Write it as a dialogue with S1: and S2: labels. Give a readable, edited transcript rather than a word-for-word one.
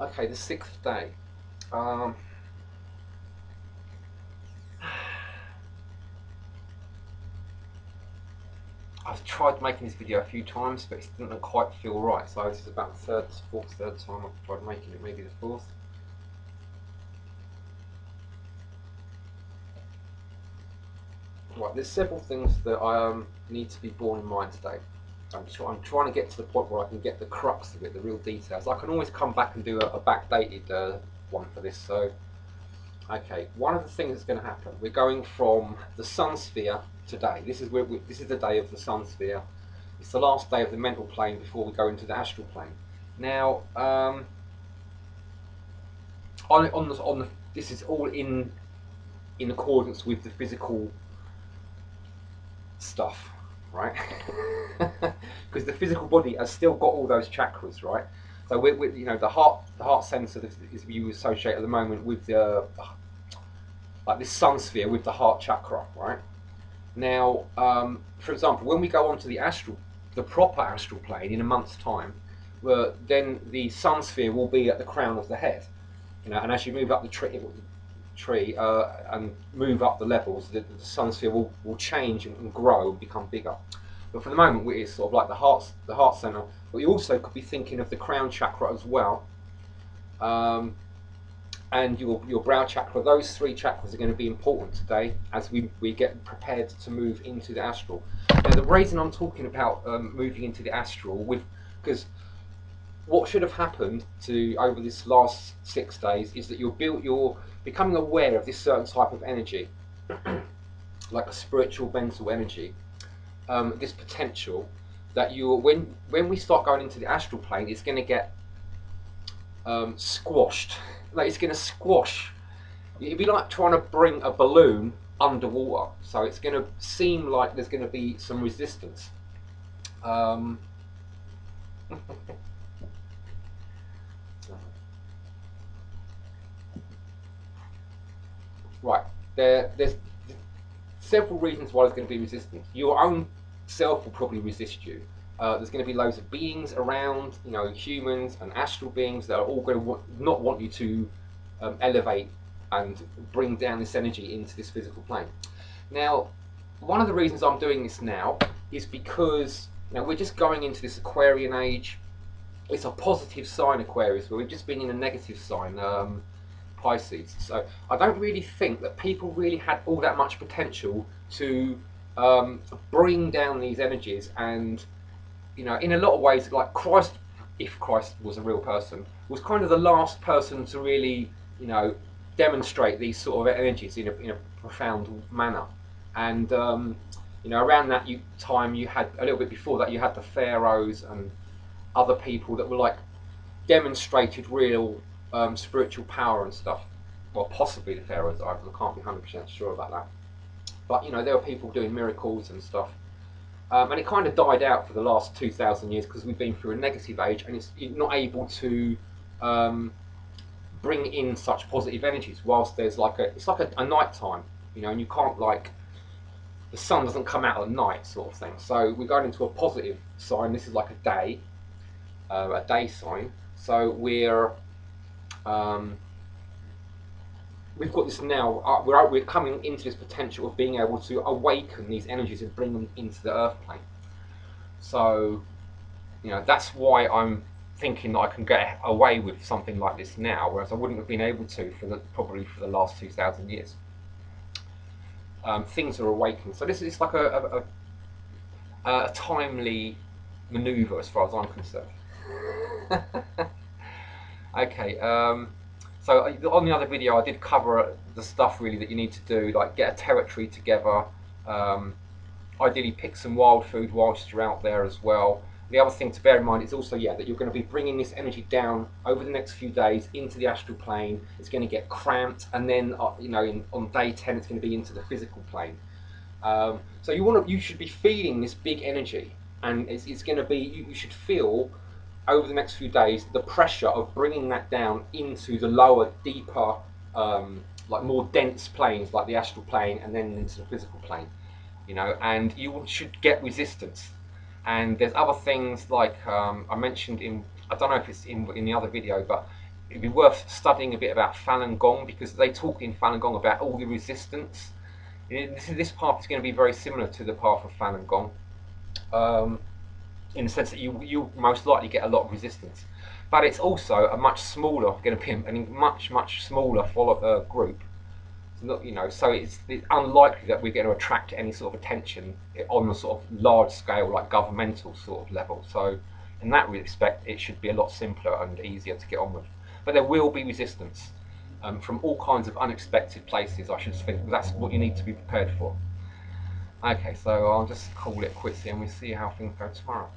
S1: Okay, the sixth day. Um, I've tried making this video a few times, but it didn't quite feel right. So this is about the third time I've tried making it, maybe the fourth. Right, there's several things that I need to be borne in mind today. I'm trying to get to the point where I can get the crux of it, the real details. I can always come back and do a backdated one for this. So, okay, one of the things that's going to happen, we're going from the sun sphere today. This is the day of the sun sphere. It's the last day of the mental plane before we go into the astral plane. Now, on the this is all in accordance with the physical stuff, right? Because the physical body has still got all those chakras, right? So you know, the heart center is you associate at the moment with the like this sun sphere with the heart chakra, right? Now, for example, when we go on to the proper astral plane in a month's time, then the sun sphere will be at the crown of the head, you know, and as you move up the tree and move up the levels, the sun sphere will change and grow and become bigger. But for the moment, it's sort of like the heart center. But you also could be thinking of the crown chakra as well, and your brow chakra. Those three chakras are going to be important today as we get prepared to move into the astral. Now, the reason I'm talking about moving into the astral because what should have happened to over this last 6 days is that you're becoming aware of this certain type of energy, like a spiritual mental energy, this potential that you when we start going into the astral plane, it's going to get squashed. Like it's going to squash. It'd be like trying to bring a balloon underwater. So it's going to seem like there's going to be some resistance. Um, right. There's several reasons why there's going to be resistance. Your own self will probably resist you. There's going to be loads of beings around, you know, humans and astral beings that are all going to not want you to elevate and bring down this energy into this physical plane. Now, one of the reasons I'm doing this now is because, you know, we're just going into this Aquarian age. It's a positive sign, Aquarius, where we've just been in a negative sign, Pisces. So I don't really think that people really had all that much potential to bring down these energies. And, you know, in a lot of ways, like Christ, if Christ was a real person, was kind of the last person to really, you know, demonstrate these sort of energies in a profound manner. And you know, around that time, you had a little bit before that, you had the pharaohs and other people that were like demonstrated real spiritual power and stuff. Well, possibly the pharaohs. I can't be 100% sure about that. But you know, there were people doing miracles and stuff. And it kind of died out for the last 2,000 years because we've been through a negative age, and it's not able to um, bring in such positive energies. Whilst there's like it's like a night time, you know, and you can't like the sun doesn't come out at night, sort of thing. So we're going into a positive sign. This is like a day sign. So um, we've got this now. We're coming into this potential of being able to awaken these energies and bring them into the earth plane. So, you know, that's why I'm thinking that I can get away with something like this now, whereas I wouldn't have been able to probably for the last 2,000 years. Things are awakening. So this is like a timely manoeuvre as far as I'm concerned. Okay. So on the other video, I did cover the stuff really that you need to do, like get a territory together. Um, Ideally, pick some wild food whilst you're out there as well. The other thing to bear in mind is also, yeah, that you're going to be bringing this energy down over the next few days into the astral plane. It's going to get cramped, and then you know, on day 10, it's going to be into the physical plane. So you should be feeling this big energy, and it's going to be you should feel over the next few days the pressure of bringing that down into the lower, deeper, like more dense planes like the astral plane, and then into the physical plane. You know, and you should get resistance. And there's other things like I mentioned in, I don't know if it's in the other video, but it'd be worth studying a bit about Falun Gong, because they talk in Falun Gong about all the resistance. This path is going to be very similar to the path of Falun Gong, in the sense that you most likely get a lot of resistance, but it's also a much smaller, going to be a much smaller group. So it's unlikely that we're going to attract any sort of attention on the sort of large scale, like governmental sort of level. So in that respect, it should be a lot simpler and easier to get on with. But there will be resistance from all kinds of unexpected places. I should think that's what you need to be prepared for. Okay, so I'll just call it quits here and we'll see how things go tomorrow.